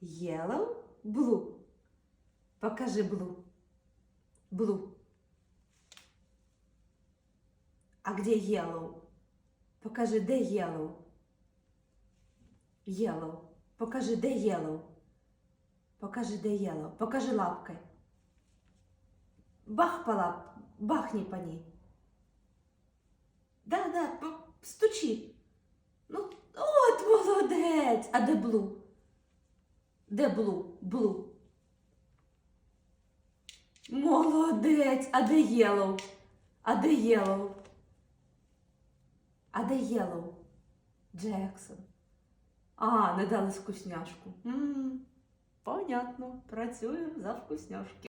Yellow, blue. Покажи blue. Blue. А где yellow? Покажи, де yellow. Yellow. Покажи, де yellow. Покажи, де yellow. Покажи лапкой. Бах по лап. Бахни по ней. Да, стучи. Ну, от молодець. А де blue? Де blue? Blue. Молодець. А де yellow? А де yellow? А де yellow? Джексон. А, не дали вкусняшку. Понятно. Працюємо за вкусняшки.